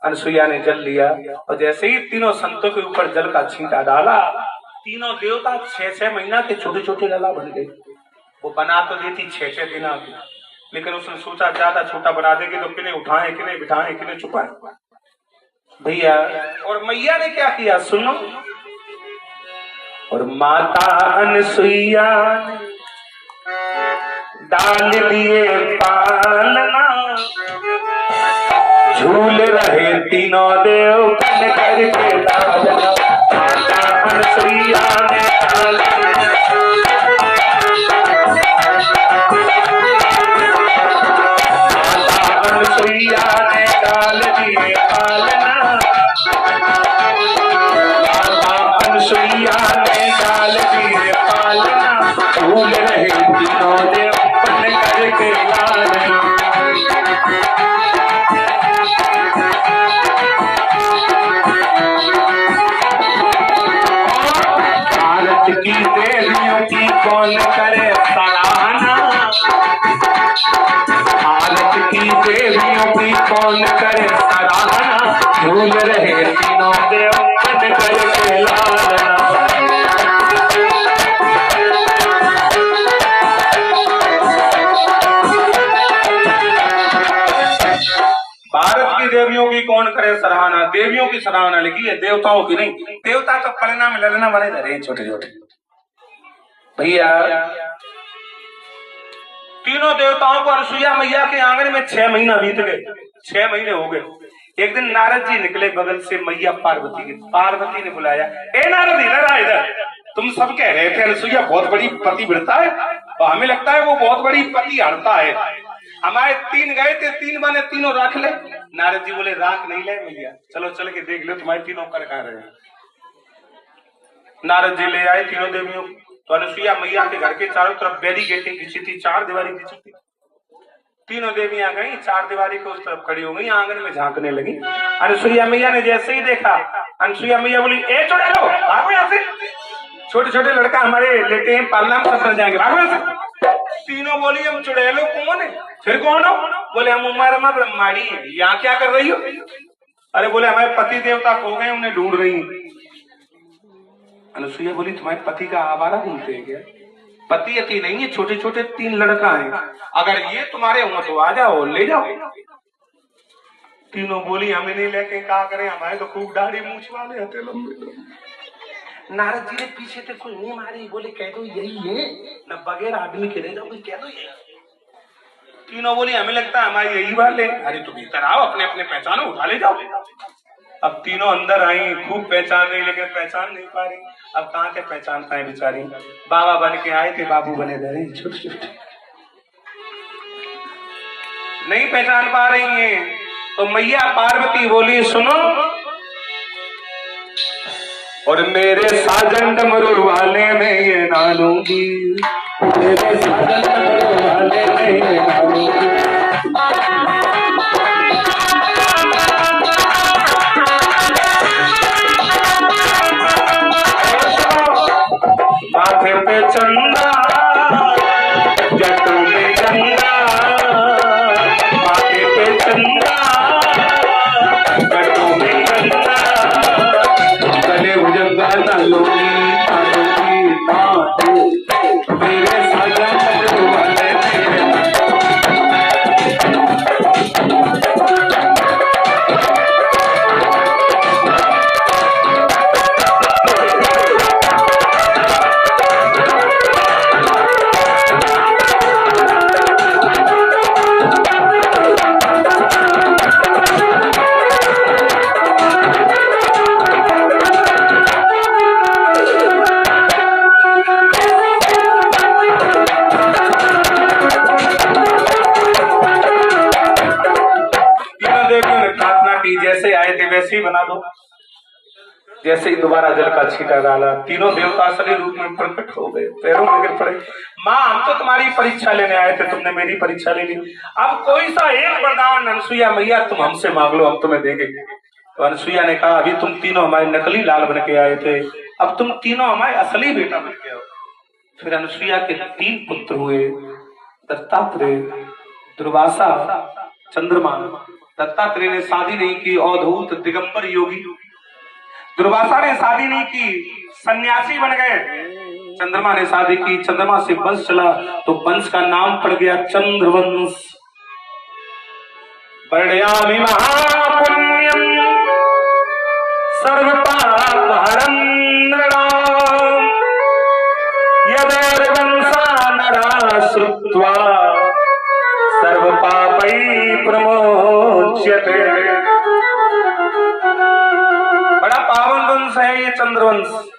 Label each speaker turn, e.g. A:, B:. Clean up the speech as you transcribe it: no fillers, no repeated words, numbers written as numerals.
A: अनसुईया ने जल लिया और जैसे ही तीनों संतों के ऊपर जल का छींटा डाला, तीनों देवता 6-6 महीना के छोटे छोटे लला बन गए। वो बना तो देती 6-6 दिन की, लेकिन उसने सोचा ज्यादा छोटा बना देंगे तो किन्हें उठाएं, किन्हें बिठाएं, किन्हें छुपाएं भैया। और मैया ने क्या किया सुनो, और माता अनसुईया डाल दिए पालना, झूल रहे तीनों देव बन करके लालना। माता अनसुईया ने डाल अनसुईया ने डाल दिए पालना, माता अनसुईया ने डाल दिए पालना, झूल रहे तीनों देव बन करके लालना। भारत की देवियों की कौन करे सराहना, भारत की देवियों की कौन करे सराहना, झूल रहे तीनों देव बन करके लालना। भारत की देवियों की कौन करे सराहना, देवियों की सराहना लिखी है, देवताओं की नहीं। देवता तो पलना में ललना बने रहे छोटे छोटे भैया। तीनों देवताओं को अनसुईया मैया के आंगन में 6 महीना बीत गए, 6 महीने हो गए। एक दिन नारद जी निकले बगल से मैया पार्वती के, पार्वती ने बुलाया, ए नारद इधर आ इधर। तुम सब कह रहे थे अनसुईया बहुत बड़ी पतिव्रता है, और हमें लगता है वो बहुत बड़ी पति हरता है। हमारे 3 गए थे, 3 बने, तीनों रख ले। नारद जी बोले राख नहीं ले मैया, चलो चल के देख लो तुम्हारे तीनों कर खा रहे हैं। नारद जी ले आए तीनों देवियों, तो अनसुईया मैया के घर के चारों तरफ बैरिकेडिंग खींची थी, 4 दीवारी खींची थी। तीनों देवियां गई 4 दीवारी के उस तरफ खड़ी हो गई, आंगन में झांकने लगी। अनसुईया मैया ने जैसे ही देखा, अनसुईया मैया बोली, ए चुड़ैलो भागो यहाँ से, छोटे छोटे लड़का हमारे लेटे हैं, पालना में फंस जाएंगे, भागो यहाँ से। तीनों बोली हम चुड़ैलो कौन है, फिर कौन हो? बोले हम उमा ब्रह्माणी है। यहाँ क्या कर रही हो? अरे बोले हमारे पति देवता खो गए, उन्हें ढूंढ रही। अनसुईया बोली तुम्हारे पति का आवारा घूमते हैं क्या? पति अति नहीं है, छोटे छोटे 3 लड़का हैं, अगर ये तुम्हारे हो तो आ जाओ ले जाओ। तीनों बोली हमें नहीं लेके क्या करें, हमारे तो खूब दाढ़ी मूछ वाले हते लंबे। नारद जी ने पीछे से कोई नहीं मारी, बोले कह दो यही है न, बगैर आदमी के ले जाओ, कह दो यही। तीनों बोली हमें लगता है हमारे यही वाले। अरे तुम भीतर आओ, अपने अपने पहचानो, उठा ले जाओ। अब तीनों अंदर आई, खूब पहचान रही, लेकिन पहचान नहीं पा रही। अब कहाँ के पहचान पाए बेचारी, बाबा बन के आए थे, बाबू बने धरे छोटे छोटे, नहीं पहचान पा रही है। तो मैया पार्वती बोली सुनो, और मेरे साजन डमरू वाले में ये नालूंगी, मेरे साजन डमरू वाले में ये नालूंगी। माथे पे चंदा जटों में गंगा, माथे पे चंदा जटों में गंगा, गले भुजंगा नालूंगी मेरे साजन डमरू वाले जैसे आए थे वैसे ही बना दो। जैसे ही दोबारा जल का छींटा डाला, तीनों देवता असली रूप में प्रकट हो गए, पैरों में गिर पड़े। माँ हम तो तुम्हारी परीक्षा लेने आए थे, तुमने मेरी परीक्षा ले ली, अब कोई सा एक वरदान अनसुईया मैया तुम हमसे मांग लो, हम तुम्हें देंगे। तो अनसुईया ने कहा अभी तुम तीनों हमारे नकली लाल बन के आए थे, अब तुम तीनों हमारे असली बेटा बन के आओ। फिर अनसुईया के 3 पुत्र हुए, दत्तात्रेय, दुर्वासा, चंद्रमा। दत्तात्रेय ने शादी नहीं की, अवधूत दिगंबर योगी। दुर्वासा ने शादी नहीं की, सन्यासी बन गए। चंद्रमा ने शादी की, चंद्रमा से वंश चला तो वंश का नाम पड़ गया चंद्रवंश। वर्णयामि महापुण्यम सर्वपापहरं नृणाम् यदैर्वंशा नरा श्रुत्वा सर्वपापै प्रमोच्यते। बड़ा पावन वंश है ये चंद्रवंश।